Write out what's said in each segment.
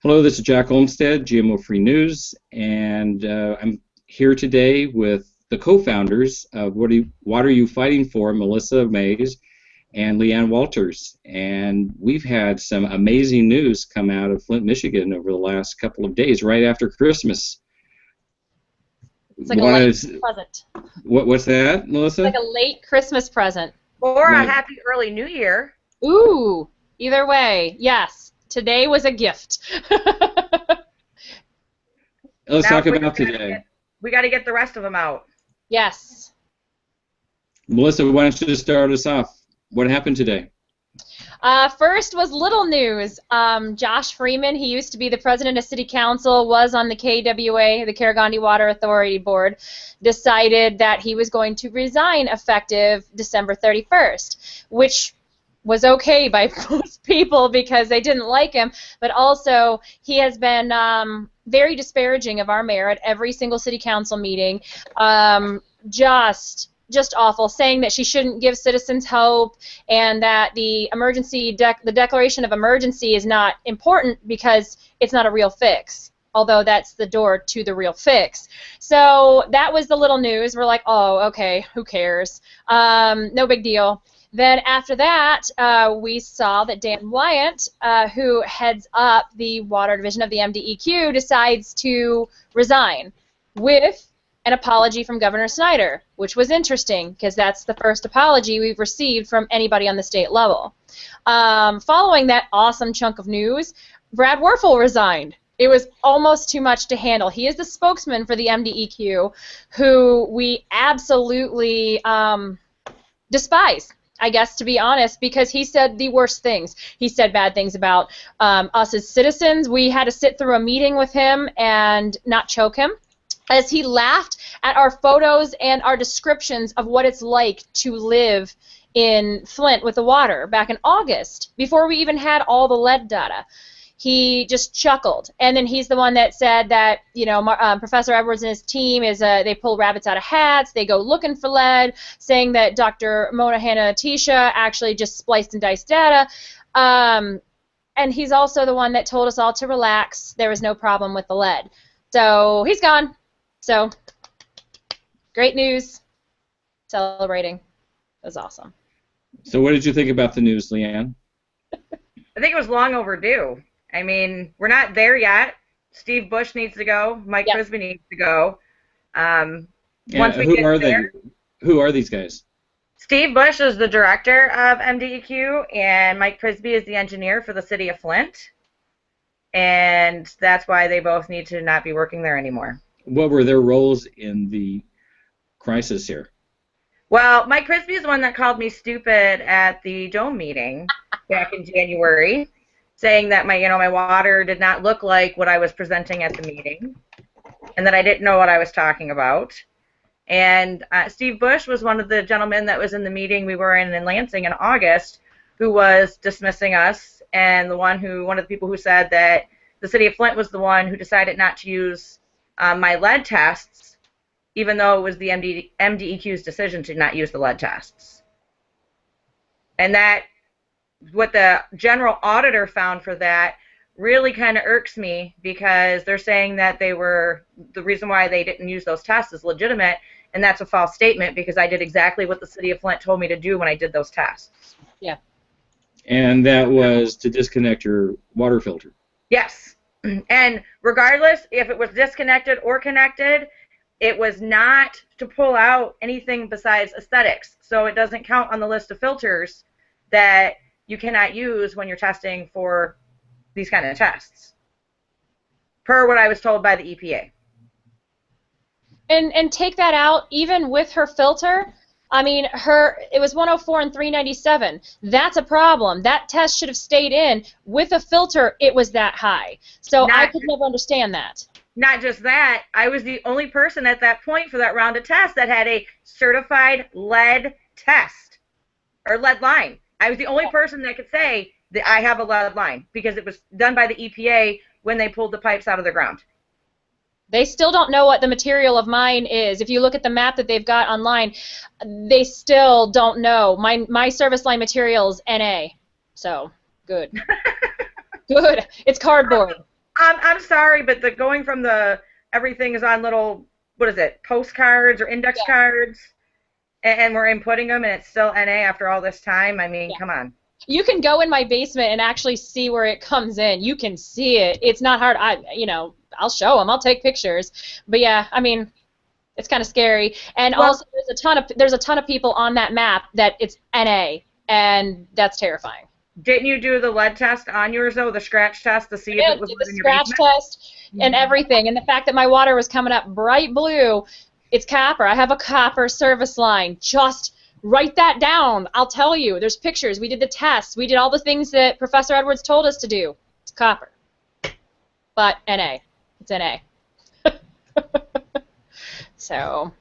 Hello, this is Jack Olmstead, GMO-Free News, and I'm here today with the co-founders of What Are You Fighting For, Melissa Mays and LeeAnne Walters. And we've had some amazing news come out of Flint, Michigan over the last couple of days, right after Christmas. It's like a late present. What's that, Melissa? It's like a late Christmas present. Or a happy early New Year. Ooh, either way, yes. Today was a gift. Let's talk about today. We got to get the rest of them out. Yes. Melissa, why don't you just start us off? What happened today? First was little news. Josh Freeman, he used to be the president of City Council, was on the KWA, the Karagandhi Water Authority Board, decided that he was going to resign effective December 31st, which was okay by most people because they didn't like him, but also he has been very disparaging of our mayor at every single city council meeting, just awful, saying that she shouldn't give citizens hope and that the the declaration of emergency is not important because it's not a real fix, although that's the door to the real fix. So that was the little news. We're like, oh, okay, who cares? No big deal. Then after that, we saw that Dan Wyant, who heads up the water division of the MDEQ, decides to resign with an apology from Governor Snyder, which was interesting because that's the first apology we've received from anybody on the state level. Following that awesome chunk of news, Brad Werfel resigned. It was almost too much to handle. He is the spokesman for the MDEQ, who we absolutely despise, I guess, to be honest, because he said the worst things. He said bad things about us as citizens. We had to sit through a meeting with him and not choke him, as he laughed at our photos and our descriptions of what it's like to live in Flint with the water back in August, before we even had all the lead data. He just chuckled, and then he's the one that said that, you know, Professor Edwards and his team they pull rabbits out of hats, they go looking for lead, saying that Dr. Mona Hanna-Attisha actually just spliced and diced data, and he's also the one that told us all to relax. There was no problem with the lead. So he's gone. So great news. Celebrating. It was awesome. So what did you think about the news, LeeAnne? I think it was long overdue. I mean, we're not there yet. Steve Bush needs to go. Mike Prisby needs to go. Once we get there, who are these guys? Steve Bush is the director of MDEQ, and Mike Prisby is the engineer for the City of Flint. And that's why they both need to not be working there anymore. What were their roles in the crisis here? Well, Mike Prisby is the one that called me stupid at the Dome meeting back in January, saying that my water did not look like what I was presenting at the meeting, and that I didn't know what I was talking about. And Steve Bush was one of the gentlemen that was in the meeting we were in Lansing in August, who was dismissing us, and one of the people who said that the City of Flint was the one who decided not to use my lead tests, even though it was the MDEQ's decision to not use the lead tests. And that, what the general auditor found for that, really kind of irks me, because they're saying that the reason why they didn't use those tests is legitimate, and that's a false statement, because I did exactly what the City of Flint told me to do when I did those tests. Yeah. And that was to disconnect your water filter. Yes. And regardless if it was disconnected or connected, it was not to pull out anything besides aesthetics. So it doesn't count on the list of filters that you cannot use when you're testing for these kind of tests, per what I was told by the EPA. And take that out, even with her filter, I mean, it was 104 and 397. That's a problem. That test should have stayed in. With a filter, it was that high. So I could never understand that. Not just that, I was the only person at that point for that round of tests that had a certified lead test, or lead line. I was the only person that could say that I have a lead line, because it was done by the EPA when they pulled the pipes out of the ground. They still don't know what the material of mine is. If you look at the map that they've got online, they still don't know. My service line material is NA. So, good. Good. It's cardboard. I'm sorry, but the going from the everything is on little, what is it, postcards or index Yeah. cards, and we're inputting them, and it's still NA after all this time. I mean, Yeah. come on. You can go in my basement and actually see where it comes in. You can see it. It's not hard. I'll show them. I'll take pictures. But yeah, I mean, it's kind of scary. And Well- also, there's a ton of people on that map that it's NA, and that's terrifying. Didn't you do the lead test on yours though, the scratch test to see if it was Did lead the in your scratch basement? test and everything, and the fact that my water was coming up bright blue, it's copper. I have a copper service line. Just write that down. I'll tell you. There's pictures. We did the tests. We did all the things that Professor Edwards told us to do. It's copper. But NA. It's NA. So,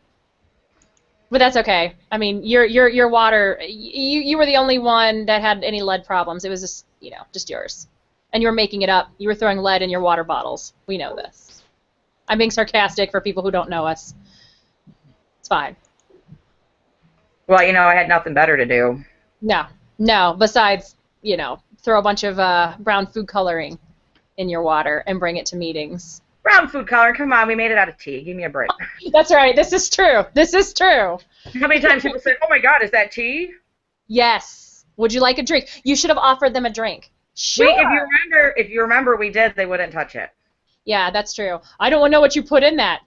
but that's okay. I mean, your water. You were the only one that had any lead problems. It was just yours, and you were making it up. You were throwing lead in your water bottles. We know this. I'm being sarcastic for people who don't know us. It's fine. Well, I had nothing better to do. No. Besides, throw a bunch of brown food coloring in your water and bring it to meetings. Brown food color, come on, we made it out of tea. Give me a break. That's right. This is true. This is true. How many times people say, "Oh my God, is that tea?" Yes. Would you like a drink? You should have offered them a drink. Sure. If you remember, we did. They wouldn't touch it. Yeah, that's true. I don't know what you put in that.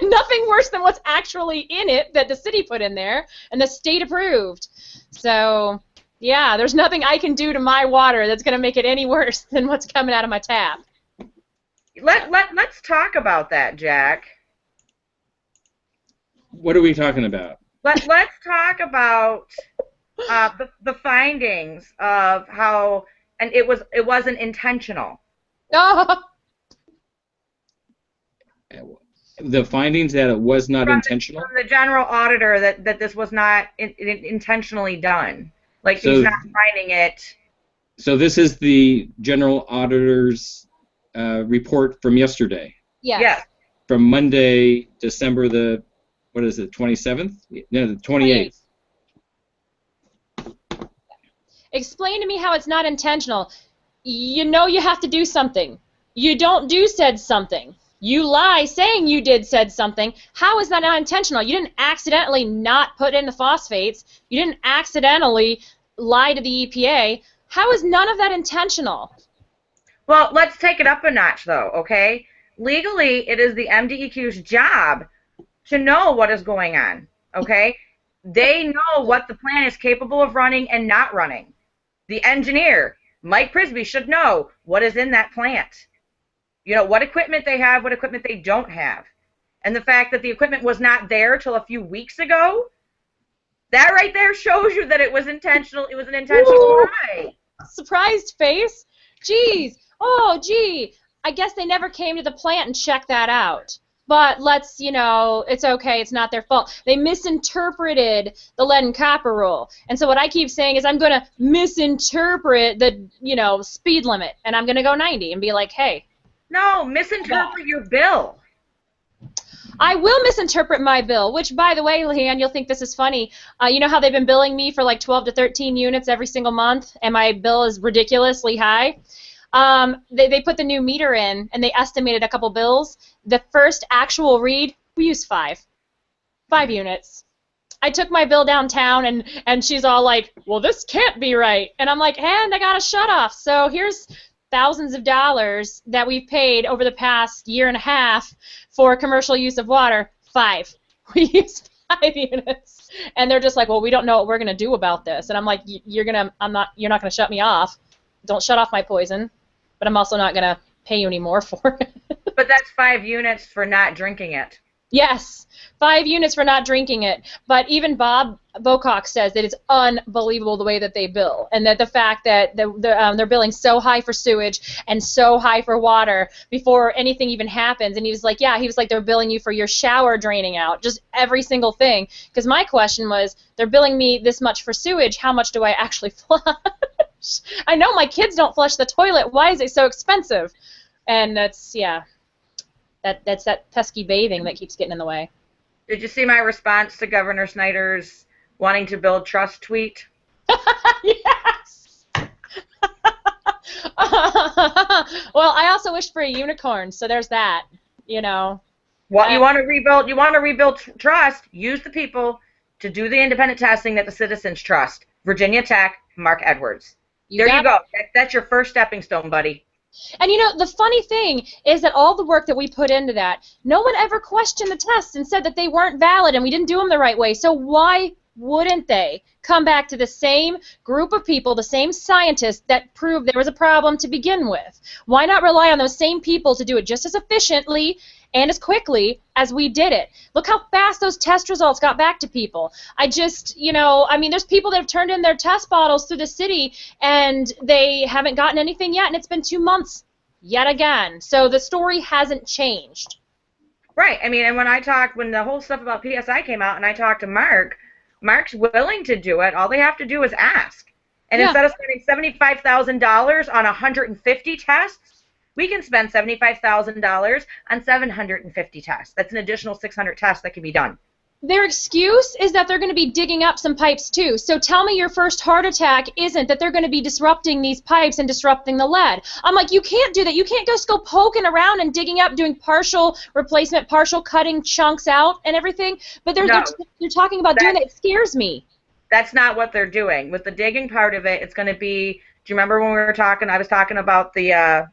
Nothing worse than what's actually in it that the city put in there and the state approved. So, yeah, there's nothing I can do to my water that's going to make it any worse than what's coming out of my tap. Let's talk about that, Jack. What are we talking about? Let's talk about the findings of how, and it wasn't intentional. Oh, The findings that it was not intentional? From the general auditor that this was not intentionally done. Like, So- she's not finding it. So this is the general auditor's report from yesterday, yes. Yes. from Monday, December the, 27th? No, the 28th. Explain to me how it's not intentional. You have to do something. You don't do said something. You lie saying you did said something. How is that not intentional? You didn't accidentally not put in the phosphates. You didn't accidentally lie to the EPA. How is none of that intentional? Well, let's take it up a notch, though, okay? Legally, it is the MDEQ's job to know what is going on, okay? They know what the plant is capable of running and not running. The engineer, Mike Prisby, should know what is in that plant. What equipment they have, what equipment they don't have. And the fact that the equipment was not there till a few weeks ago, that right there shows you that it was intentional. It was an intentional lie. Surprised face? Jeez. Oh, gee. I guess they never came to the plant and checked that out. But let's, it's okay. It's not their fault. They misinterpreted the lead and copper rule. And so what I keep saying is I'm going to misinterpret the, speed limit. And I'm going to go 90 and be like, hey. No, misinterpret your bill. I will misinterpret my bill, which, by the way, LeeAnne, you'll think this is funny. You know how they've been billing me for like 12 to 13 units every single month, and my bill is ridiculously high? They put the new meter in, and they estimated a couple bills. The first actual read, we used 5 units. I took my bill downtown, and she's all like, well, this can't be right. And I'm like, and I got a shut-off. So here's thousands of dollars that we've paid over the past year and a half for commercial use of water. 5. We used 5 units. And they're just like, well, we don't know what we're going to do about this. And I'm like, you're not going to shut me off. Don't shut off my poison. But I'm also not going to pay you any more for it. But that's 5 units for not drinking it. Yes, 5 units for not drinking it. But even Bob Bocock says that it's unbelievable the way that they bill, and that the fact that they're billing so high for sewage and so high for water before anything even happens. And he was like, they're billing you for your shower draining out, just every single thing. Because my question was, they're billing me this much for sewage, how much do I actually flush? I know my kids don't flush the toilet. Why is it so expensive? And that's that pesky bathing that keeps getting in the way. Did you see my response to Governor Snyder's wanting to build trust tweet? Yes. Well, I also wish for a unicorn, so there's that. You know. Well, you want to rebuild. You want to rebuild trust. Use the people to do the independent testing that the citizens trust. Virginia Tech, Mark Edwards. There you go. That's your first stepping stone, buddy. And you know, the funny thing is that all the work that we put into that, no one ever questioned the tests and said that they weren't valid and we didn't do them the right way. So why wouldn't they come back to the same group of people, the same scientists that proved there was a problem to begin with? Why not rely on those same people to do it just as efficiently and as quickly as we did it? Look how fast those test results got back to people. I just, you know, I mean, there's people that have turned in their test bottles through the city and they haven't gotten anything yet, and it's been 2 months yet again. So the story hasn't changed. Right. I mean, and when the whole stuff about PSI came out and I talked to Mark, Mark's willing to do it. All they have to do is ask. And instead of spending $75,000 on 150 tests, we can spend $75,000 on 750 tests. That's an additional 600 tests that can be done. Their excuse is that they're going to be digging up some pipes too. So tell me your first heart attack isn't that they're going to be disrupting these pipes and disrupting the lead. I'm like, you can't do that. You can't just go poking around and digging up, doing partial replacement, partial cutting chunks out and everything. But they're talking about doing that. It scares me. That's not what they're doing. With the digging part of it, it's going to be, do you remember when we were talking, I was talking about the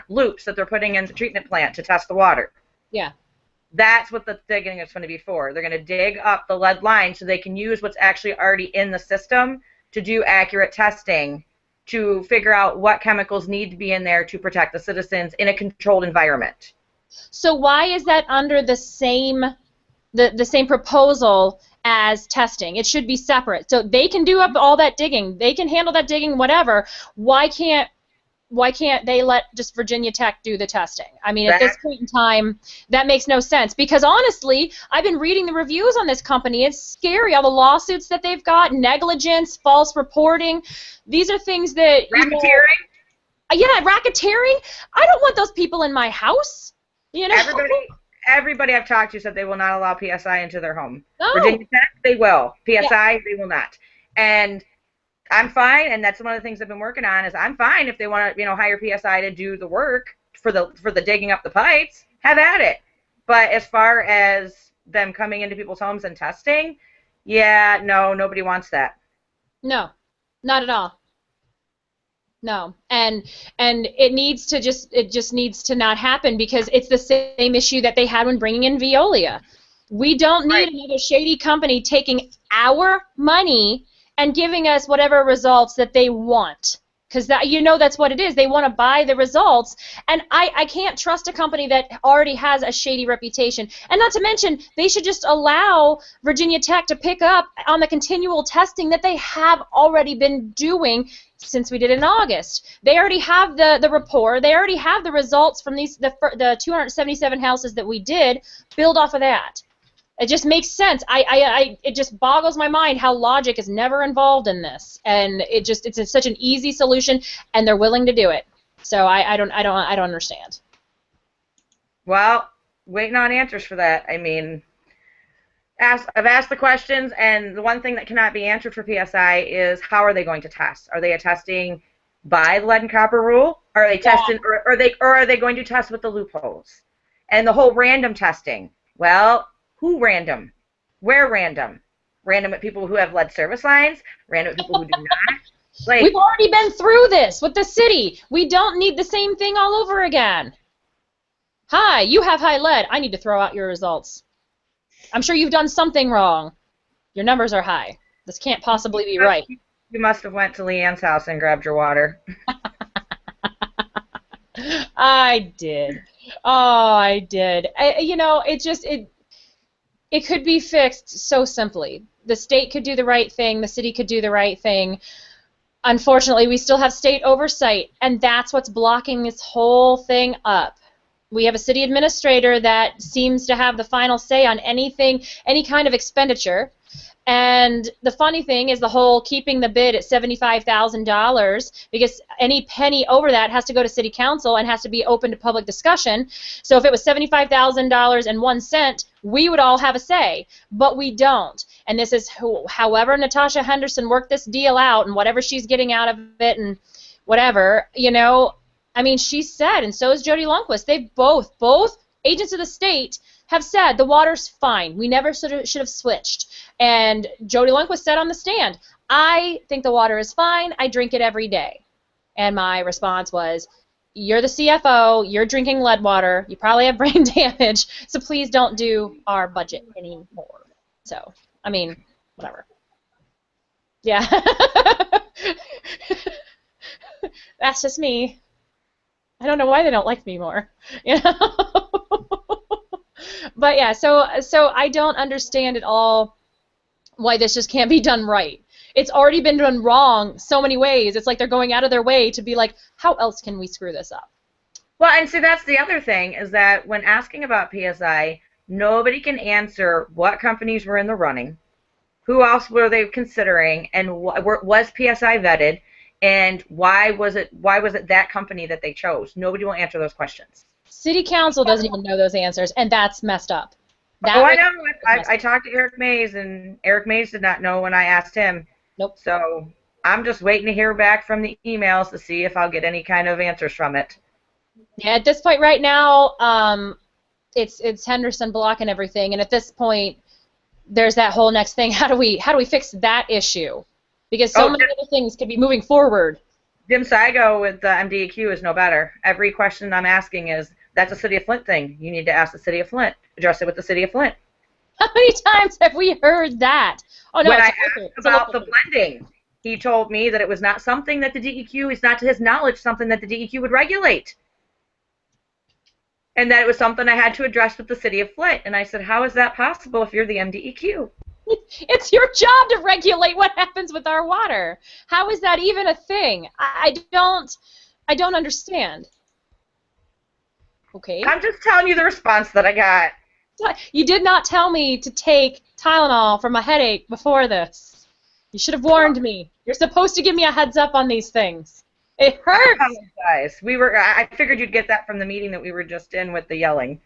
loops that they're putting in the treatment plant to test the water. Yeah. That's what the digging is going to be for. They're going to dig up the lead line so they can use what's actually already in the system to do accurate testing to figure out what chemicals need to be in there to protect the citizens in a controlled environment. So why is that under the same proposal as testing? It should be separate. So they can do up all that digging. They can handle that digging, whatever. Why can't they let just Virginia Tech do the testing? I mean, at this point in time, that makes no sense. Because honestly, I've been reading the reviews on this company. It's scary, all the lawsuits that they've got, negligence, false reporting. These are things that... Racketeering? Racketeering. I don't want those people in my house. You know? Everybody I've talked to said they will not allow PSI into their home. No. Virginia Tech, they will. PSI, they will not. And I'm fine, and that's one of the things I've been working on. Is I'm fine if they want to, hire PSI to do the work for the digging up the pipes. Have at it. But as far as them coming into people's homes and testing, no, nobody wants that. No, not at all. No, and it just needs to not happen, because it's the same issue that they had when bringing in Veolia. We don't need another shady company taking our money and giving us whatever results that they want, because that's what it is. They want to buy the results, and I can't trust a company that already has a shady reputation. And not to mention, they should just allow Virginia Tech to pick up on the continual testing that they have already been doing since we did in August. They already have the rapport. They already have the results from the 277 houses that we did. Build off of that. It just makes sense. It just boggles my mind how logic is never involved in this, and it's such an easy solution, and they're willing to do it. So I don't understand. Well, waiting on answers for that. I mean, I've asked the questions, and the one thing that cannot be answered for PSI is how are they going to test? Are they testing by the lead and copper rule? Are they testing, or are they going to test with the loopholes? And the whole random testing. Well, who random? Where random? Random at people who have lead service lines? Random at people who do not? We've already been through this with the city. We don't need the same thing all over again. Hi, you have high lead. I need to throw out your results. I'm sure you've done something wrong. Your numbers are high. This can't possibly be right. You must have went to LeeAnne's house and grabbed your water. I did. Oh, I did. It could be fixed so simply. The state could do the right thing. The city could do the right thing. Unfortunately, we still have state oversight, and that's what's blocking this whole thing up. We have a city administrator that seems to have the final say on anything, any kind of expenditure. And the funny thing is the whole keeping the bid at $75,000, because any penny over that has to go to city council and has to be open to public discussion. So if it was $75,000.01, we would all have a say, but we don't. And this is however Natasha Henderson worked this deal out and whatever she's getting out of it, and whatever, you know, I mean, she said, and so is Jody Lundquist, they both agents of the state have said the water's fine. We never should have switched. And Jody Lundquist said on the stand, I think the water is fine. I drink it every day. And my response was, you're the CFO, you're drinking lead water, you probably have brain damage, so please don't do our budget anymore. So, I mean, whatever. Yeah. That's just me. I don't know why they don't like me more. You know? But yeah, so I don't understand at all why this just can't be done right. It's already been done wrong so many ways. It's like they're going out of their way to be like, how else can we screw this up? Well, and see, that's the other thing, is that when asking about PSI, nobody can answer what companies were in the running, who else were they considering, and was PSI vetted, and why was it that company that they chose? Nobody will answer those questions. City Council doesn't even know those answers, and that's messed up. I know. I talked to Eric Mays, and Eric Mays did not know when I asked him. Nope. So I'm just waiting to hear back from the emails to see if I'll get any kind of answers from it. Yeah, at this point right now, it's Henderson blocking everything, and at this point, there's that whole next thing. How do we fix that issue? Because so many other things could be moving forward. Jim Saigo with MDEQ is no better. Every question I'm asking is, that's a City of Flint thing. You need to ask the City of Flint. Address it with the City of Flint. How many times have we heard that? Oh no! When I asked about the blending, he told me that it was not something that the DEQ, is not to his knowledge something that the DEQ would regulate. And that it was something I had to address with the City of Flint. And I said, how is that possible if you're the MDEQ? It's your job to regulate what happens with our water. How is that even a thing? I don't understand. Okay. I'm just telling you the response that I got. You did not tell me to take Tylenol for my headache before this. You should have warned me. You're supposed to give me a heads up on these things. It hurts. I apologize. I figured you'd get that from the meeting that we were just in with the yelling.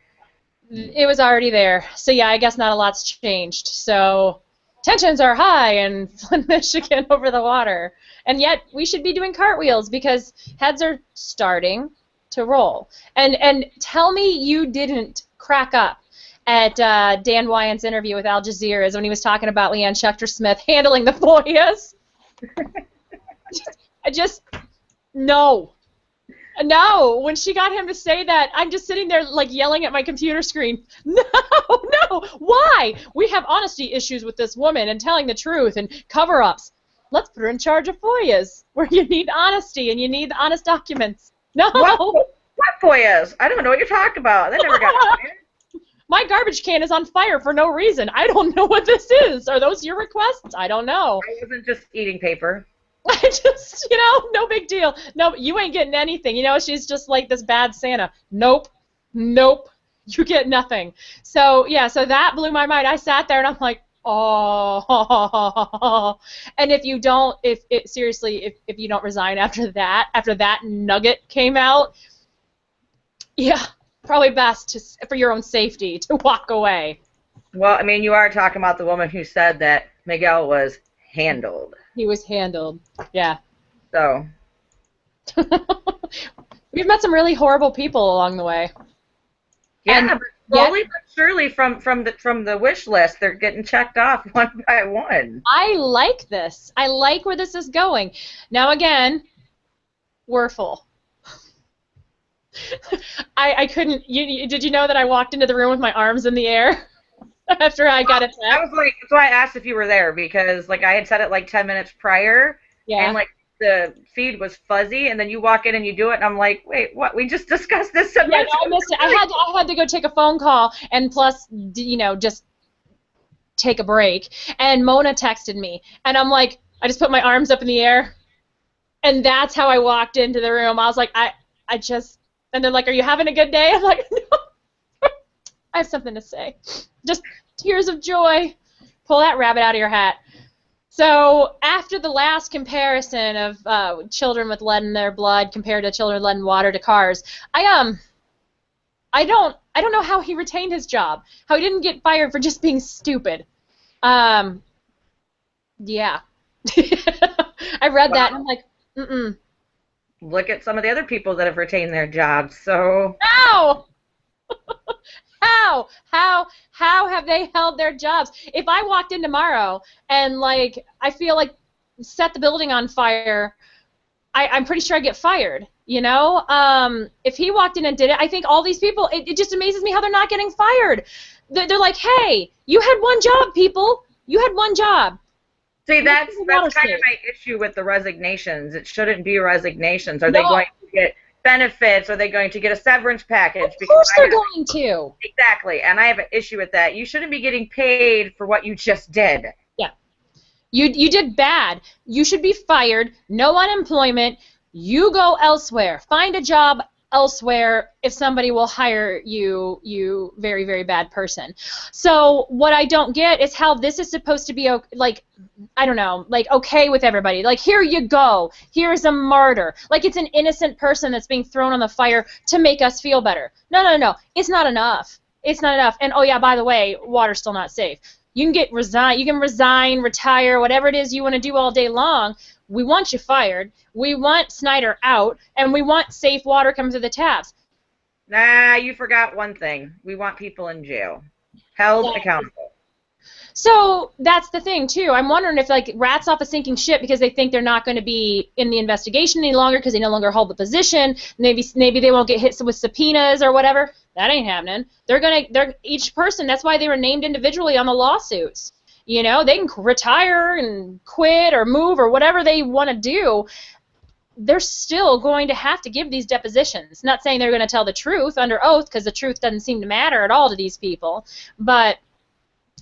It was already there. So yeah, I guess not a lot's changed. So tensions are high in Flint, Michigan over the water. And yet we should be doing cartwheels because heads are starting to roll. And tell me you didn't crack up at Dan Wyant's interview with Al Jazeera when he was talking about Leanne Schechter-Smith handling the FOIAs. No. When she got him to say that, I'm just sitting there like yelling at my computer screen. No, why? We have honesty issues with this woman and telling the truth and cover-ups. Let's put her in charge of FOIAs, where you need honesty and you need the honest documents. No. What FOIAs? I don't know what you're talking about. That never got fired. My garbage can is on fire for no reason. I don't know what this is. Are those your requests? I don't know. I wasn't just eating paper. I just, no big deal. No, you ain't getting anything. She's just like this bad Santa. Nope. You get nothing. So, yeah, so that blew my mind. I sat there and I'm like, oh. And if you don't, if you don't resign after that nugget came out, yeah, probably best for your own safety to walk away. Well, I mean, you are talking about the woman who said that Miguel was handled. He was handled, yeah. So. We've met some really horrible people along the way. Yeah, but slowly but surely from the wish list, they're getting checked off one by one. I like this. I like where this is going. Now again, we're full. I couldn't. Did you know that I walked into the room with my arms in the air after I got attacked? I was like, that's why I asked if you were there, because like I had said it like 10 minutes prior, and like the feed was fuzzy, and then you walk in and you do it, and I'm like, wait, what? We just discussed this. Yeah, no, I missed it. I had to go take a phone call, and plus, just take a break. And Mona texted me, and I'm like, I just put my arms up in the air, and that's how I walked into the room. I was like, and they're like, are you having a good day? I'm like, no. I have something to say. Just tears of joy. Pull that rabbit out of your hat. So after the last comparison of children with lead in their blood compared to children with lead in water to cars, I don't know how he retained his job. How he didn't get fired for just being stupid. Yeah. I read that and I'm like, look at some of the other people that have retained their jobs. So How? How have they held their jobs? If I walked in tomorrow and like I feel like set the building on fire, I'm pretty sure I'd get fired. You know, if he walked in and did it, I think all these people, it just amazes me how they're not getting fired. They're like, hey, you had one job, people. You had one job. see, that's kind of my issue with the resignations. It shouldn't be resignations. Are they going to get benefits? Are they going to get a severance package? Of course they're going to. Exactly, and I have an issue with that. You shouldn't be getting paid for what you just did. Yeah. You did bad. You should be fired. No unemployment. You go elsewhere. Find a job elsewhere if somebody will hire you, you very, very bad person. So what I don't get is how this is supposed to be, like, I don't know, like, okay with everybody. Like, here you go. Here's a martyr. Like, it's an innocent person that's being thrown on the fire to make us feel better. No, no, no. It's not enough. It's not enough. And, oh, yeah, by the way, water's still not safe. You can resign, retire, whatever it is you want to do all day long. We want you fired. We want Snyder out, and we want safe water coming through the taps. Nah, you forgot one thing. We want people in jail, held accountable. So that's the thing too. I'm wondering if like rats off a sinking ship because they think they're not going to be in the investigation any longer because they no longer hold the position. Maybe they won't get hit with subpoenas or whatever. That ain't happening. They're each person. That's why they were named individually on the lawsuits. You know, they can retire and quit or move or whatever they want to do. They're still going to have to give these depositions. Not saying they're going to tell the truth under oath because the truth doesn't seem to matter at all to these people. But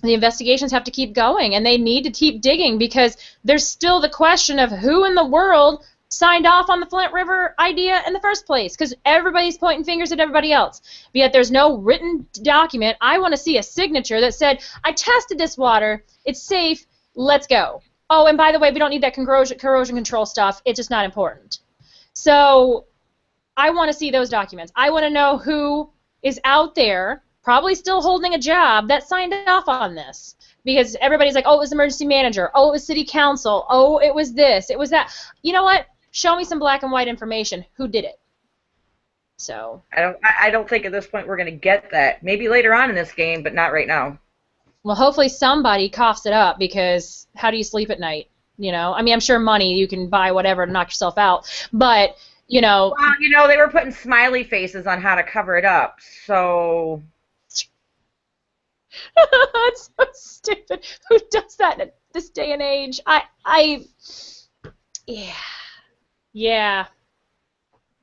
the investigations have to keep going, and they need to keep digging because there's still the question of who in the world signed off on the Flint River idea in the first place, because everybody's pointing fingers at everybody else. But yet there's no written document. I want to see a signature that said, I tested this water, it's safe, let's go. Oh, and by the way, we don't need that corrosion control stuff. It's just not important. So I want to see those documents. I want to know who is out there, probably still holding a job, that signed off on this. Because everybody's like, oh, it was the emergency manager. Oh, it was city council. Oh, it was this. It was that. You know what? Show me some black and white information. Who did it? So I don't think at this point we're going to get that. Maybe later on in this game, but not right now. Well, hopefully somebody coughs it up, because how do you sleep at night? You know, I mean, I'm sure money, you can buy whatever to knock yourself out, but, you know. Well, you know, they were putting smiley faces on how to cover it up, so. That's so stupid. Who does that in this day and age? Yeah.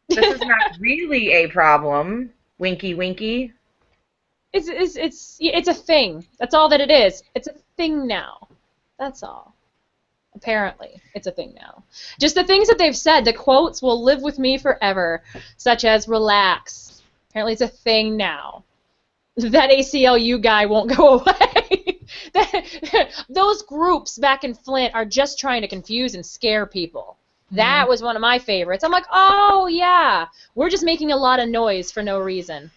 This is not really a problem. Winky, winky. It's a thing. That's all that it is. It's a thing now. That's all. Apparently, it's a thing now. Just the things that they've said, the quotes will live with me forever, such as relax. Apparently, it's a thing now. That ACLU guy won't go away. Those groups back in Flint are just trying to confuse and scare people. That was one of my favorites. I'm like, oh, yeah. We're just making a lot of noise for no reason.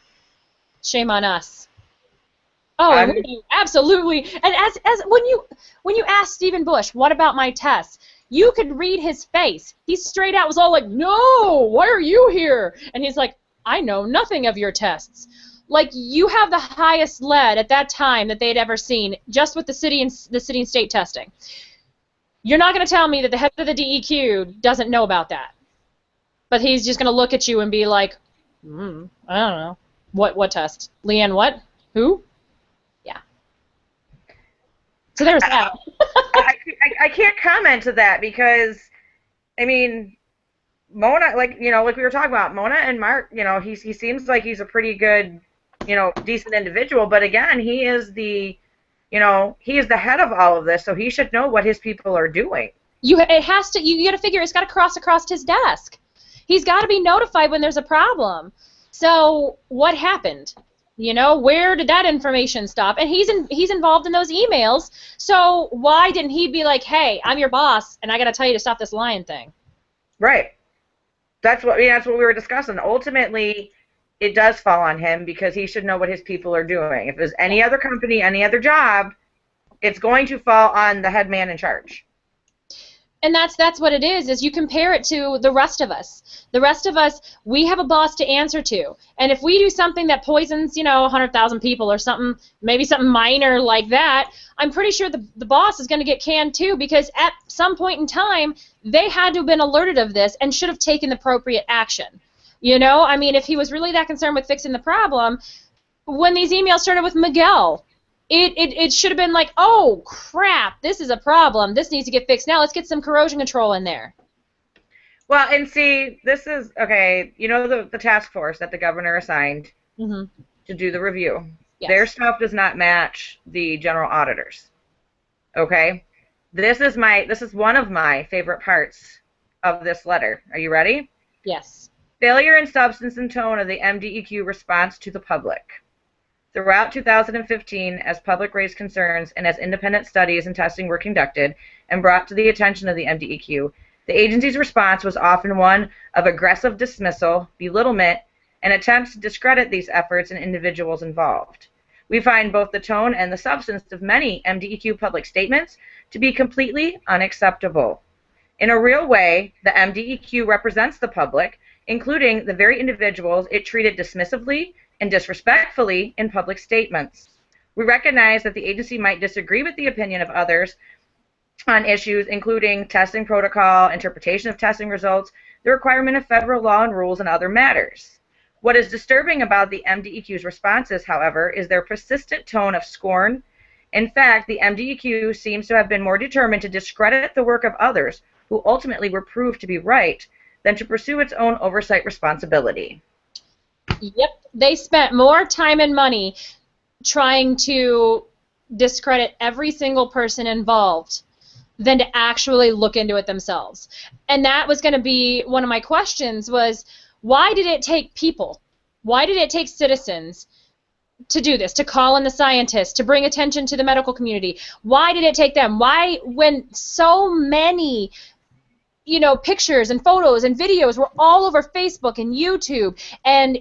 Shame on us. Oh, absolutely. And as when you ask Stephen Bush, what about my tests? You could read his face. He straight out was all like, no, why are you here? And he's like, I know nothing of your tests. Like, you have the highest lead at that time that they'd ever seen, just with the city and state testing. You're not going to tell me that the head of the DEQ doesn't know about that. But he's just going to look at you and be like, I don't know. What test? LeeAnne what? Who? Yeah. So there's that. I can't comment to that because, I mean, Mona, like we were talking about, Mona and Mark, he seems like he's a pretty good, decent individual, but again, he is the head of all of this, so he should know what his people are doing. You got to figure it's got to cross across his desk. He's got to be notified when there's a problem. So what happened? Where did that information stop? And he's involved in those emails. So why didn't he be like, hey, I'm your boss, and I got to tell you to stop this lying thing? Right. That's what we were discussing. Ultimately, it does fall on him because he should know what his people are doing. If there's any other company, any other job, it's going to fall on the head man in charge. And that's what it is you compare it to the rest of us. The rest of us, we have a boss to answer to. And if we do something that poisons, 100,000 people or something, maybe something minor like that, I'm pretty sure the boss is going to get canned too, because at some point in time, they had to have been alerted of this and should have taken the appropriate action. I mean, if he was really that concerned with fixing the problem, when these emails started with Miguel, it should have been like, oh, crap, this is a problem. This needs to get fixed now. Let's get some corrosion control in there. Well, and see, this is, okay, the task force that the governor assigned to do the review. Yes. Their stuff does not match the general auditors. Okay? This is one of my favorite parts of this letter. Are you ready? Yes. Failure in substance and tone of the MDEQ response to the public. Throughout 2015, as public raised concerns and as independent studies and testing were conducted and brought to the attention of the MDEQ, the agency's response was often one of aggressive dismissal, belittlement, and attempts to discredit these efforts and individuals involved. We find both the tone and the substance of many MDEQ public statements to be completely unacceptable. In a real way, the MDEQ represents the public, including the very individuals it treated dismissively and disrespectfully in public statements. We recognize that the agency might disagree with the opinion of others on issues including testing protocol, interpretation of testing results, the requirement of federal law and rules, and other matters. What is disturbing about the MDEQ's responses, however, is their persistent tone of scorn. In fact, the MDEQ seems to have been more determined to discredit the work of others who ultimately were proved to be right than to pursue its own oversight responsibility. Yep, they spent more time and money trying to discredit every single person involved than to actually look into it themselves. And that was going to be one of my questions was, why did it take people? Why did it take citizens to do this, to call in the scientists, to bring attention to the medical community? Why did it take them? Why, when so many pictures and photos and videos were all over Facebook and YouTube, and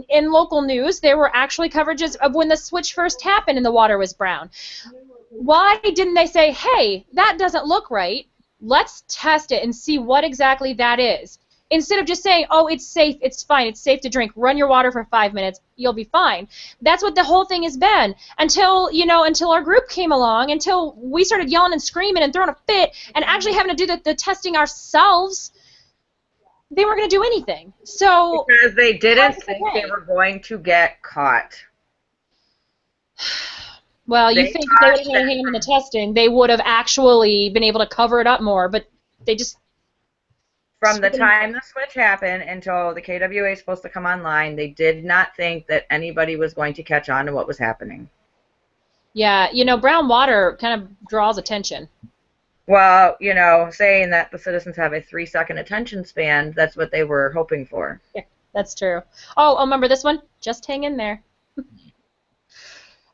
in local news, there were actually coverages of when the switch first happened and the water was brown. Why didn't they say, hey, that doesn't look right, let's test it and see what exactly that is? Instead of just saying, oh, it's safe, it's fine, it's safe to drink, run your water for 5 minutes, you'll be fine. That's what the whole thing has been until our group came along, until we started yelling and screaming and throwing a fit and actually having to do the testing ourselves. They weren't going to do anything. So because they didn't think they were going to get caught. Well, you think if they would have had a hand in the testing, they would have actually been able to cover it up more, but they just... From the time the switch happened until the KWA is supposed to come online, they did not think that anybody was going to catch on to what was happening. Yeah, brown water kind of draws attention. Well, saying that the citizens have a 3-second attention span, that's what they were hoping for. Yeah, that's true. Oh, remember this one? Just hang in there.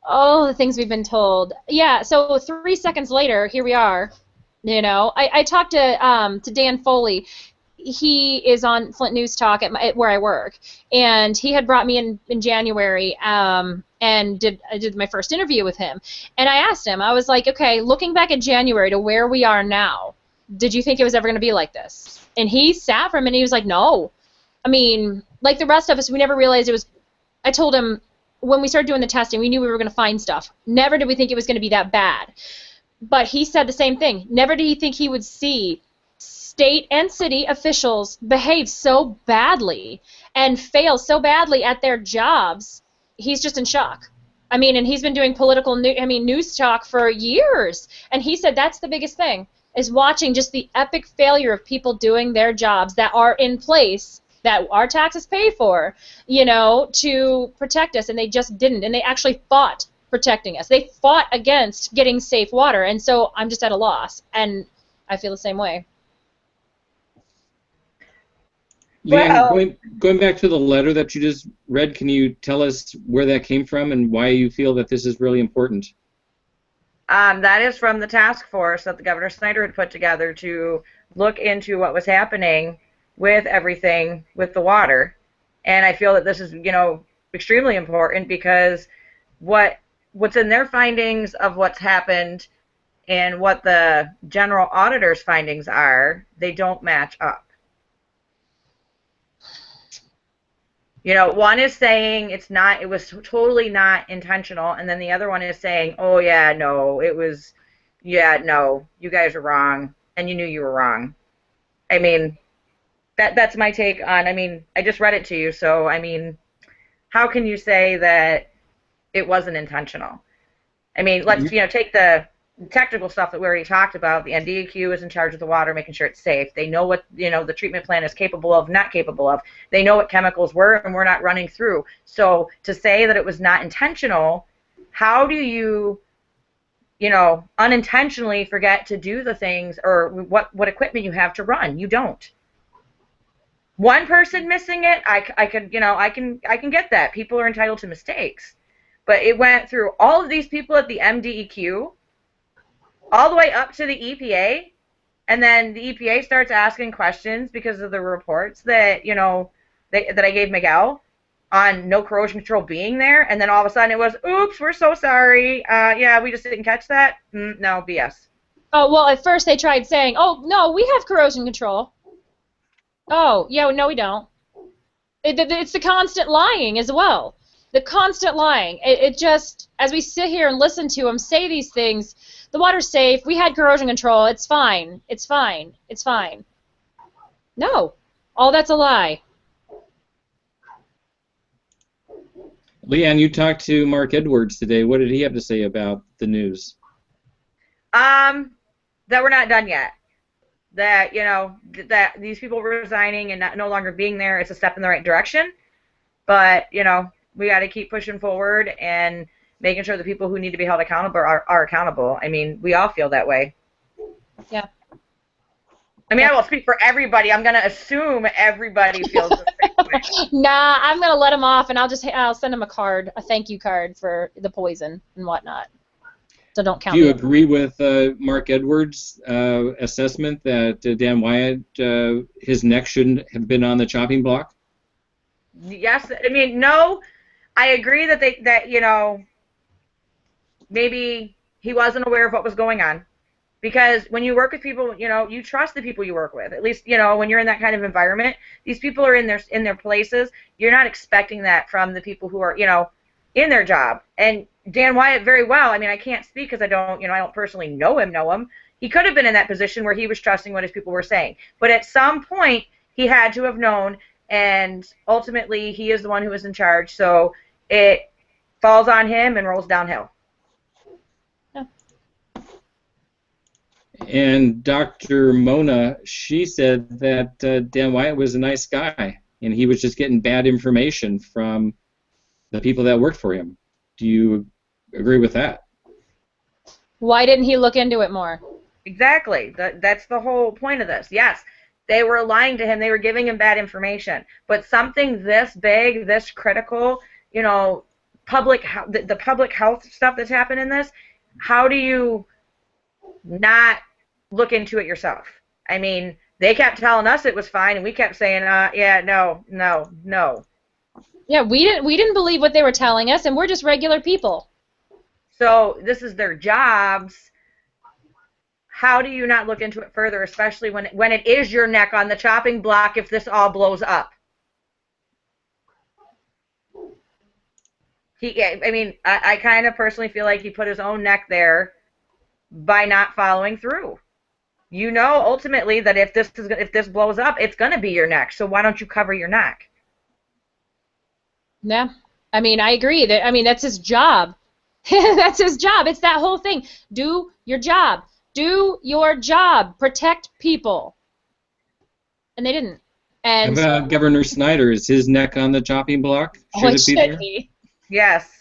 Oh, the things we've been told. Yeah, so 3 seconds later, here we are. I talked to Dan Foley. He is on Flint News Talk at where I work, and he had brought me in January and I did my first interview with him. And I asked him, I was like, okay, looking back at January to where we are now, did you think it was ever going to be like this? And he sat for a minute and he was like, no. I mean, like the rest of us, we never realized it was. I told him when we started doing the testing, we knew we were going to find stuff. Never did we think it was going to be that bad. But he said the same thing. Never did he think he would see state and city officials behave so badly and fail so badly at their jobs. He's just in shock. I mean, and he's been doing news talk for years. And he said that's the biggest thing, is watching just the epic failure of people doing their jobs that are in place, that our taxes pay for, to protect us, and they just didn't. And they actually fought protecting us. They fought against getting safe water, and so I'm just at a loss, and I feel the same way. LeeAnne, going back to the letter that you just read, can you tell us where that came from and why you feel that this is really important? That is from the task force that the Governor Snyder had put together to look into what was happening with everything with the water. And I feel that this is, extremely important because what's in their findings of what's happened and what the general auditor's findings are, they don't match up. You know, one is saying it was totally not intentional, and then the other one is saying, oh yeah, no, no, you guys are wrong, and you knew you were wrong. I mean, that's my take on, I mean, I just read it to you, so, I mean, how can you say that it wasn't intentional? I mean, let's, take the technical stuff that we already talked about. The MDEQ is in charge of the water, making sure it's safe. They know what, the treatment plant is capable of, not capable of. They know what chemicals were, and we're not running through. So to say that it was not intentional, how do you, unintentionally forget to do the things, or what equipment you have to run? You don't. One person missing it, I can get that. People are entitled to mistakes. But it went through all of these people at the MDEQ, all the way up to the EPA, and then the EPA starts asking questions because of the reports that, that I gave Miguel on no corrosion control being there, and then all of a sudden it was, oops, we're so sorry, yeah, we just didn't catch that. No, BS. Oh, well, at first they tried saying, oh, no, we have corrosion control. Oh, yeah, no, we don't. It's the constant lying as well. The constant lying. It just, as we sit here and listen to them say these things, the water's safe, we had corrosion control, it's fine, it's fine, it's fine. No, all that's a lie. LeeAnne, you talked to Mark Edwards today. What did he have to say about the news? That we're not done yet. That, that these people resigning and no longer being there, it's a step in the right direction. But, we got to keep pushing forward and making sure the people who need to be held accountable are accountable. I mean, we all feel that way. Yeah. I mean, I will speak for everybody. I'm going to assume everybody feels the same way. Nah, I'm going to let them off, and I'll send them a thank you card for the poison and whatnot. So don't count. Do you agree with Mark Edwards' assessment that Dan Wyant, his neck shouldn't have been on the chopping block? Yes. I mean, no. I agree that maybe he wasn't aware of what was going on. Because when you work with people, you trust the people you work with. At least, when you're in that kind of environment, these people are in their places. You're not expecting that from the people who are, in their job. And Dan Wyant very well. I mean, I can't speak because I don't personally know him. He could have been in that position where he was trusting what his people were saying. But at some point, he had to have known, and ultimately, he is the one who is in charge. So it falls on him and rolls downhill. And Dr. Mona, she said that Dan Wyant was a nice guy, and he was just getting bad information from the people that worked for him. Do you agree with that? Why didn't he look into it more? Exactly. That's the whole point of this. Yes, they were lying to him. They were giving him bad information. But something this big, this critical, the public health stuff that's happened in this, how do you not look into it yourself? I mean, they kept telling us it was fine, and we kept saying, yeah, no. Yeah, we didn't believe what they were telling us, and we're just regular people. So this is their jobs. How do you not look into it further, especially when it is your neck on the chopping block if this all blows up? I kind of personally feel like he put his own neck there by not following through. Ultimately that if this blows up, it's going to be your neck. So why don't you cover your neck? Yeah, I mean, I agree. That's his job. That's his job. It's that whole thing. Do your job. Do your job. Protect people. And they didn't. And how about Governor Snyder? Is his neck on the chopping block? Should be. Yes.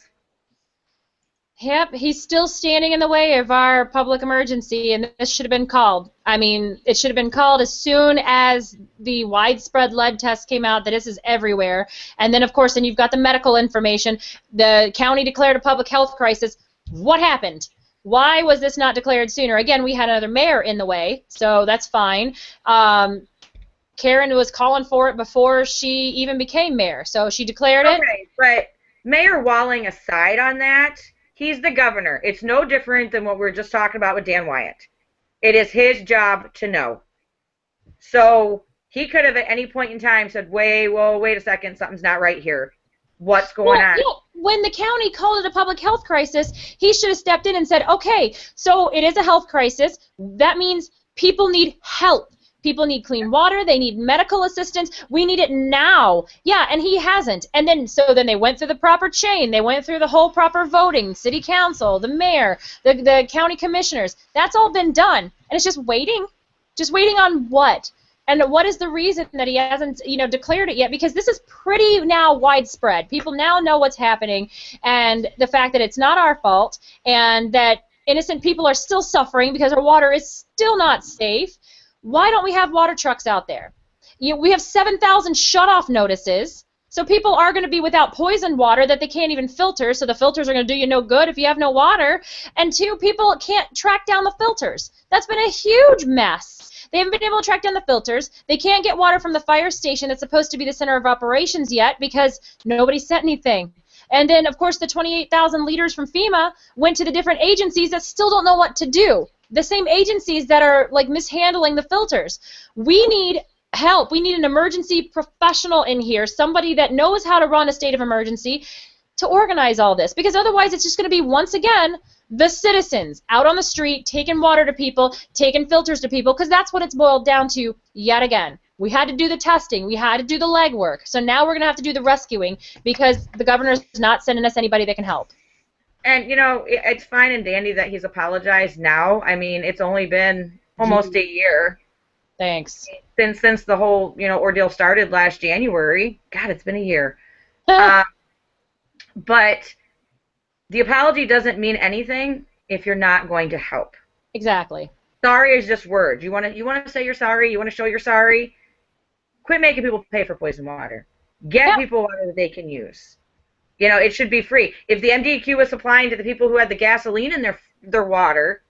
Yep, he's still standing in the way of our public emergency, and this should have been called. I mean, it should have been called as soon as the widespread lead test came out that this is everywhere. And then, of course, you've got the medical information. The county declared a public health crisis. What happened? Why was this not declared sooner? Again, we had another mayor in the way, so that's fine. Karen was calling for it before she even became mayor, so she declared it. Okay, but Mayor Walling aside on that, He's the governor. It's no different than what we were just talking about with Dan Wyant. It is his job to know. So he could have at any point in time said, wait a second, something's not right here. What's going on? When the county called it a public health crisis, he should have stepped in and said, okay, so it is a health crisis. That means people need help. People need clean water. They need medical assistance. We need it now. Yeah, and he hasn't. And then they went through the proper chain. They went through the whole proper voting, city council, the mayor, the county commissioners. That's all been done. And it's just waiting. Just waiting on what? And what is the reason that he hasn't, declared it yet? Because this is pretty now widespread. People now know what's happening, and the fact that it's not our fault, and that innocent people are still suffering because our water is still not safe. Why don't we have water trucks out there? We have 7,000 shut-off notices, so people are going to be without poisoned water that they can't even filter, so the filters are going to do you no good if you have no water. And two, people can't track down the filters. That's been a huge mess. They haven't been able to track down the filters. They can't get water from the fire station that's supposed to be the center of operations yet because nobody sent anything. And then, of course, the 28,000 liters from FEMA went to the different agencies that still don't know what to do. The same agencies that are, mishandling the filters. We need help. We need an emergency professional in here, somebody that knows how to run a state of emergency to organize all this. Because otherwise it's just going to be, once again, the citizens out on the street taking water to people, taking filters to people, because that's what it's boiled down to yet again. We had to do the testing. We had to do the legwork. So now we're going to have to do the rescuing because the governor's not sending us anybody that can help. And, it's fine and dandy that he's apologized now. I mean, it's only been almost a year. Thanks. Since the whole, ordeal started last January. God, it's been a year. But the apology doesn't mean anything if you're not going to help. Exactly. Sorry is just words. You want to say you're sorry? You want to show you're sorry? Quit making people pay for poison water. Get people water that they can use. It should be free. If the MDEQ was supplying to the people who had the gasoline in their water,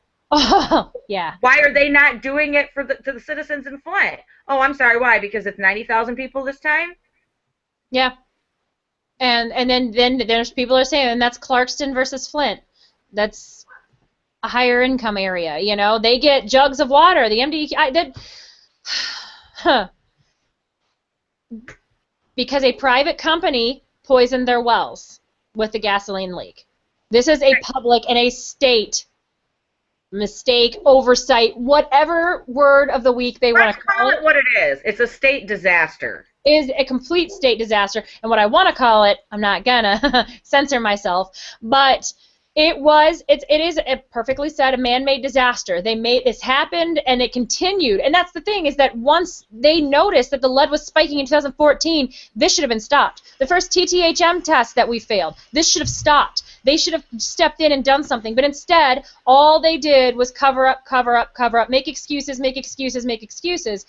yeah. Why are they not doing it to the citizens in Flint? Oh, I'm sorry. Why? Because it's 90,000 people this time? Yeah. And then there's people are saying, and that's Clarkston versus Flint. That's a higher income area. They get jugs of water. The MDEQ. Because a private company poisoned their wells with the gasoline leak. This is a public and a state mistake, oversight, whatever word of the week they want to call it. What it is. It's a state disaster. Is a complete state disaster. And what I want to call it, I'm not gonna censor myself, but it is a perfectly said a man-made disaster. This happened and it continued. And that's the thing, is that once they noticed that the lead was spiking in 2014, this should have been stopped. The first TTHM test that we failed, this should have stopped. They should have stepped in and done something. But instead, all they did was cover up, cover up, cover up, make excuses, make excuses, make excuses.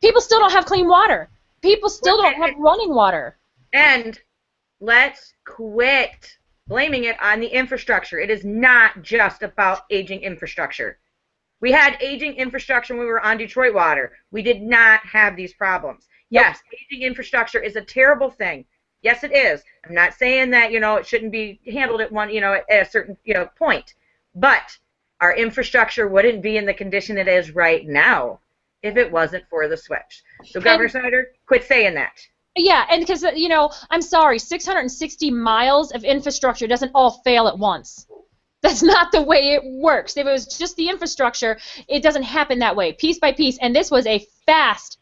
People still don't have clean water. People still don't have running water. And let's quit blaming it on the infrastructure. It is not just about aging infrastructure. We had aging infrastructure when we were on Detroit Water. We did not have these problems. Yes, aging infrastructure is a terrible thing. Yes, it is. I'm not saying that, it shouldn't be handled at at a certain, point. But our infrastructure wouldn't be in the condition it is right now if it wasn't for the switch. So, Governor Snyder, quit saying that. Yeah, and because, I'm sorry, 660 miles of infrastructure doesn't all fail at once. That's not the way it works. If it was just the infrastructure, it doesn't happen that way, piece by piece. And this was a fast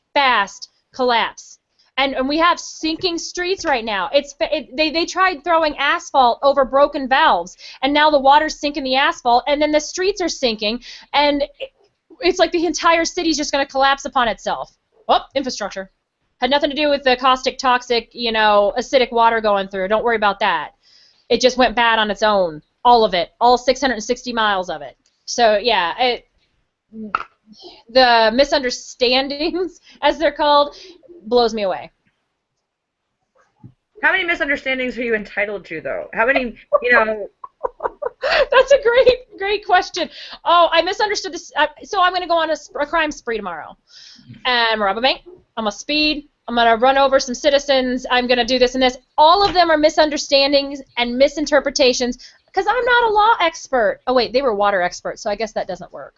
collapse. And we have sinking streets right now. They tried throwing asphalt over broken valves, and now the water's sinking the asphalt, and then the streets are sinking, and it's like the entire city's just going to collapse upon itself. Oh, infrastructure. Had nothing to do with the caustic, toxic, acidic water going through. Don't worry about that. It just went bad on its own. All of it. All 660 miles of it. So, yeah, the misunderstandings, as they're called, blows me away. How many misunderstandings are you entitled to, though? How many, That's a great question. Oh, I misunderstood this. So I'm going to go on a crime spree tomorrow. And rob a bank. I'm going to speed. I'm going to run over some citizens. I'm going to do this and this. All of them are misunderstandings and misinterpretations. because I'm not a law expert. Oh, wait, they were water experts, so I guess that doesn't work.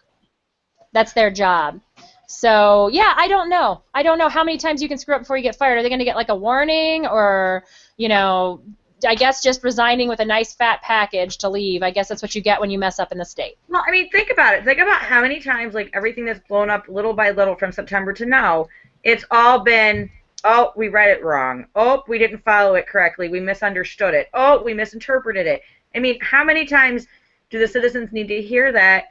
That's their job. So, yeah, I don't know. I don't know how many times you can screw up before you get fired. Are they going to get like a warning or, you know, I guess just resigning with a nice fat package to leave? I guess that's what you get when you mess up in the state. Well, I mean, think about it. Think about how many times, like, everything that's blown up little by little from September to now, it's all been, oh, we read it wrong. Oh, we didn't follow it correctly. We misunderstood it. Oh, we misinterpreted it. I mean, how many times do the citizens need to hear that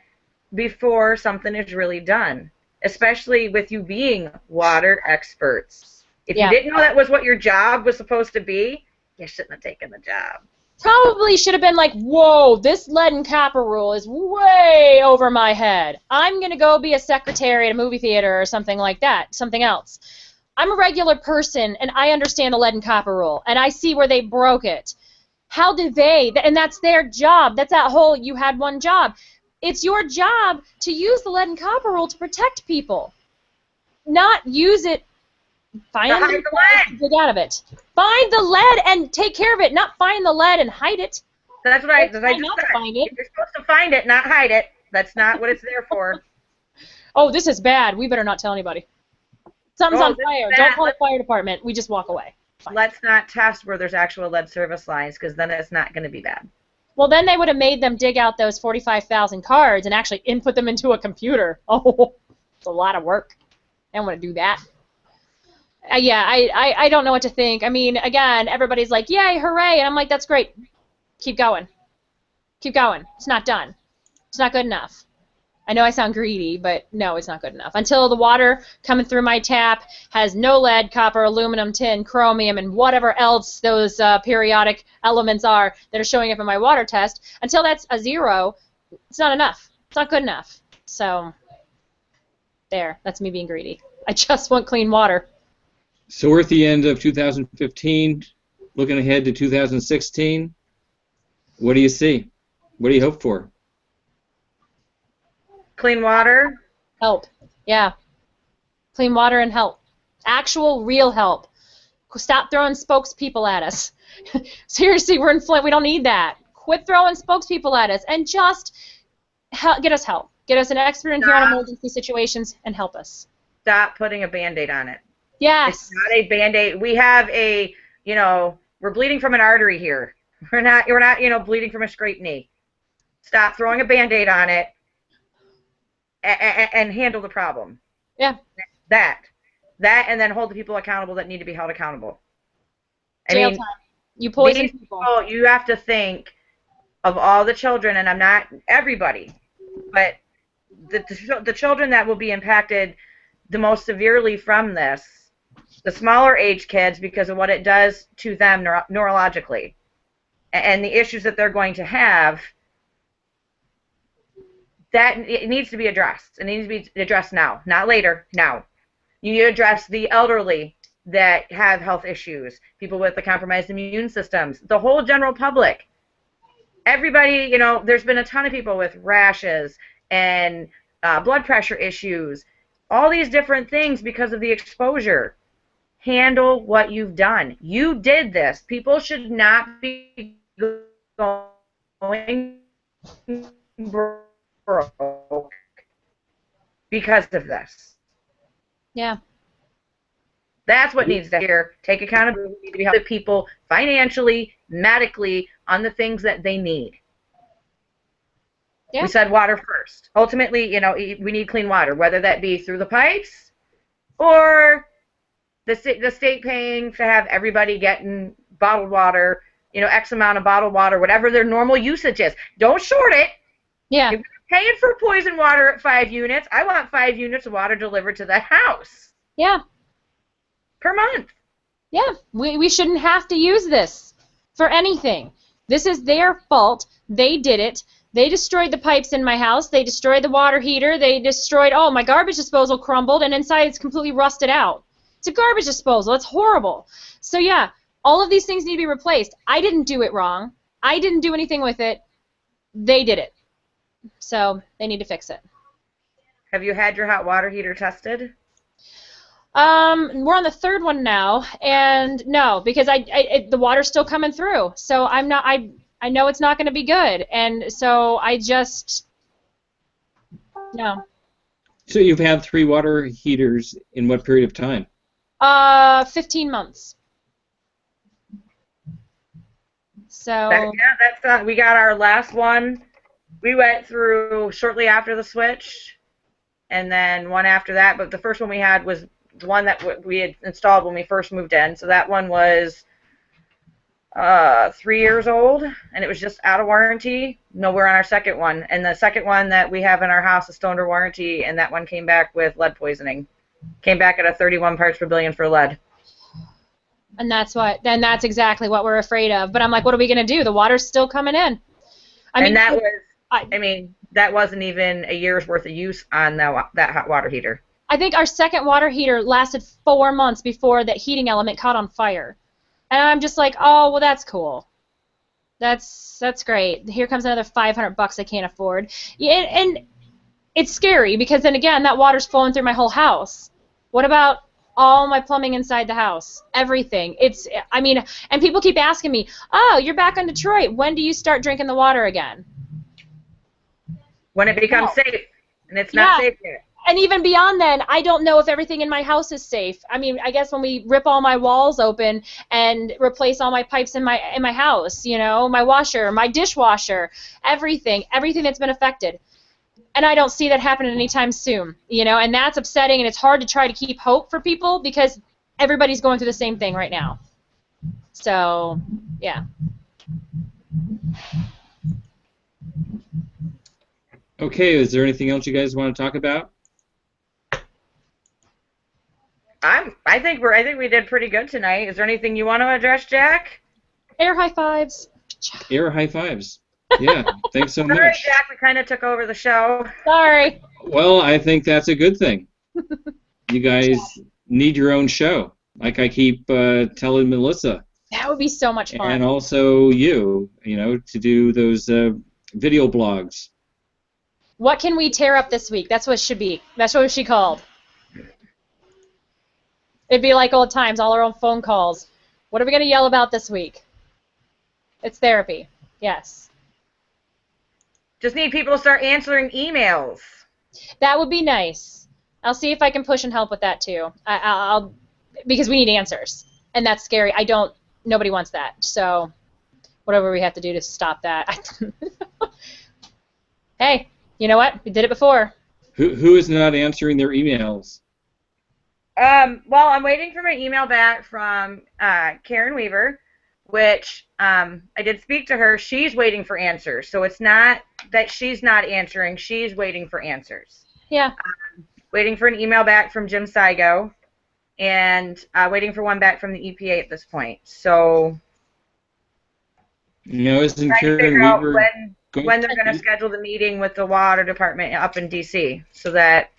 before something is really done? Especially with you being water experts. If you didn't know that was what your job was supposed to be, you shouldn't have taken the job. Probably should have been like, whoa, this lead and copper rule is way over my head. I'm going to go be a secretary at a movie theater or something like that, something else. I'm a regular person, and I understand the lead and copper rule, and I see where they broke it. How do they, and that's their job. That's that whole you had one job. It's your job to use the lead and copper rule to protect people, not use it. Find the lead to dig out of it. Find the lead and take care of it, not find the lead and hide it. That's what I just said. Find it. You're supposed to find it, not hide it. That's not what it's there for. Oh, this is bad. We better not tell anybody. Something's on fire. Don't call the fire department. We just walk away. Fine. Let's not test where there's actual lead service lines, because then it's not going to be bad. Well, then they would have made them dig out those 45,000 cards and actually input them into a computer. Oh, it's a lot of work. I don't want to do that. Yeah, I don't know what to think. I mean, again, everybody's like, yay, hooray, and I'm like, that's great. Keep going. Keep going. It's not done. It's not good enough. I know I sound greedy, but no, it's not good enough. Until the water coming through my tap has no lead, copper, aluminum, tin, chromium, and whatever else those periodic elements are that are showing up in my water test, until that's a 0, it's not enough. It's not good enough. So, there. That's me being greedy. I just want clean water. So we're at the end of 2015, looking ahead to 2016. What do you see? What do you hope for? Clean water. Help. Yeah. Clean water and help. Actual, real help. Stop throwing spokespeople at us. Seriously, we're in Flint. We don't need that. Quit throwing spokespeople at us and just get us help. Get us an expert in here on emergency situations and help us. Stop putting a Band-Aid on it. Yes. It's not a Band-Aid. We have a, you know, we're bleeding from an artery here. We're not, you know, bleeding from a scraped knee. Stop throwing a Band-Aid on it and handle the problem. Yeah. That, and then hold the people accountable that need to be held accountable. Jail time. You poison people. You have to think of all the children, and I'm not everybody, but the children that will be impacted the most severely from this, the smaller age kids, because of what it does to them neurologically and the issues that they're going to have. That it needs to be addressed. It needs to be addressed now, not later, now. You need to address the elderly that have health issues, people with the compromised immune systems, the whole general public. Everybody, you know, there's been a ton of people with rashes and blood pressure issues, all these different things because of the exposure. Handle what you've done. You did this. People should not be going broke because of this. Yeah. That's what needs to hear. Take accountability to be helping people financially, medically, on the things that they need. Yeah. We said water first. Ultimately, you know, we need clean water, whether that be through the pipes or the state paying to have everybody getting bottled water, you know, X amount of bottled water, whatever their normal usage is. Don't short it. Yeah. If you're paying for poison water at 5 units, I want 5 units of water delivered to the house. Yeah. Per month. Yeah. We shouldn't have to use this for anything. This is their fault. They did it. They destroyed the pipes in my house. They destroyed the water heater. They destroyed, oh, my garbage disposal crumbled, and inside it's completely rusted out. It's a garbage disposal. It's horrible. So, yeah, all of these things need to be replaced. I didn't do it wrong. I didn't do anything with it. They did it. So they need to fix it. Have you had your hot water heater tested? We're on the 3rd one now, and no, because the water's still coming through. So I I know it's not going to be good, and so I just no. So you've had 3 water heaters in what period of time? 15 months. So That's we got our last one. We went through shortly after the switch, and then one after that. But the first one we had was the one that we had installed when we first moved in. So that one was 3 years old, and it was just out of warranty. No, we're on our second one, and the second one that we have in our house is still under warranty, and that one came back with lead poisoning. Came back at a 31 parts per billion for lead. And that's exactly what we're afraid of. But I'm like, what are we going to do? The water's still coming in. That wasn't even a year's worth of use on that hot water heater. I think our second water heater lasted 4 months before that heating element caught on fire. And I'm just like, oh, well, that's cool. That's great. Here comes another $500 I can't afford. And it's scary because then again, that water's flowing through my whole house. What about all my plumbing inside the house? Everything. And people keep asking me, oh, you're back in Detroit. When do you start drinking the water again? When it becomes safe, and it's not safe yet. And even beyond then, I don't know if everything in my house is safe. I mean, I guess when we rip all my walls open and replace all my pipes in my house, my washer, my dishwasher, everything that's been affected. And I don't see that happening anytime soon, and that's upsetting, and it's hard to try to keep hope for people because everybody's going through the same thing right now. So, yeah. Okay, is there anything else you guys want to talk about? I think we did pretty good tonight. Is there anything you want to address, Jack? Air high fives. Air high fives. Yeah, thanks so much. Sorry, Jack, we kind of took over the show. Sorry. Well, I think that's a good thing. You guys need your own show, like I keep telling Melissa. That would be so much fun. And also you to do those video blogs. What can we tear up this week? That's what it should be. That's what she called. It'd be like old times, all our own phone calls. What are we going to yell about this week? It's therapy. Yes. Just need people to start answering emails. That would be nice. I'll see if I can push and help with that too. I'll because we need answers, and that's scary. Nobody wants that. So whatever we have to do to stop that. Hey, you know what? We did it before. Who is not answering their emails? Well, I'm waiting for my email back from Karen Weaver, which I did speak to her. She's waiting for answers. So it's not that she's not answering. She's waiting for answers. Yeah. Waiting for an email back from Jim Saigo, and waiting for one back from the EPA at this point. So isn't Karen Weaver when they're going to schedule the meeting with the water department up in D.C. so that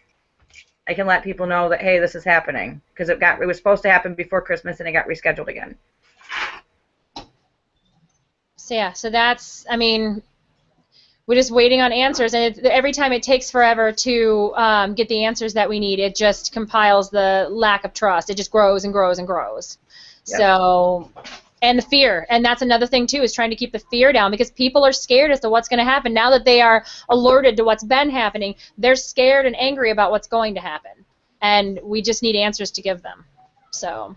I can let people know that, hey, this is happening, because it was supposed to happen before Christmas and it got rescheduled again. So yeah, we're just waiting on answers, and every time it takes forever to get the answers that we need, it just compiles the lack of trust. It just grows and grows and grows. Yep. So, and the fear, and that's another thing too, is trying to keep the fear down, because people are scared as to what's going to happen. Now that they are alerted to what's been happening, they're scared and angry about what's going to happen, and we just need answers to give them. So.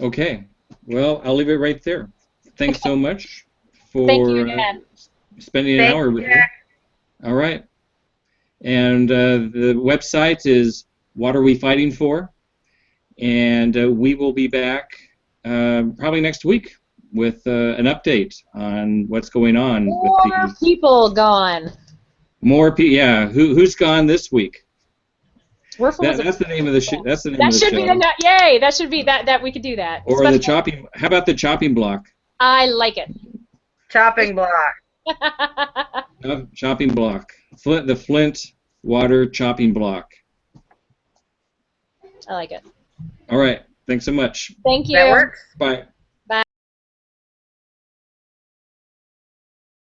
Okay. Well, I'll leave it right there. Thanks so much for spending an hour with me. All right. And the website is What Are We Fighting For? And we will be back probably next week with an update on what's going on. More people gone. More people, yeah. Who's gone this week? That's the name of the show. That's the name of the show. That should be the yay! That should be that we could do that. Or the chopping. How about the chopping block? I like it. Chopping block. Chopping block. The Flint water chopping block. I like it. All right. Thanks so much. Thank you. That works. Bye.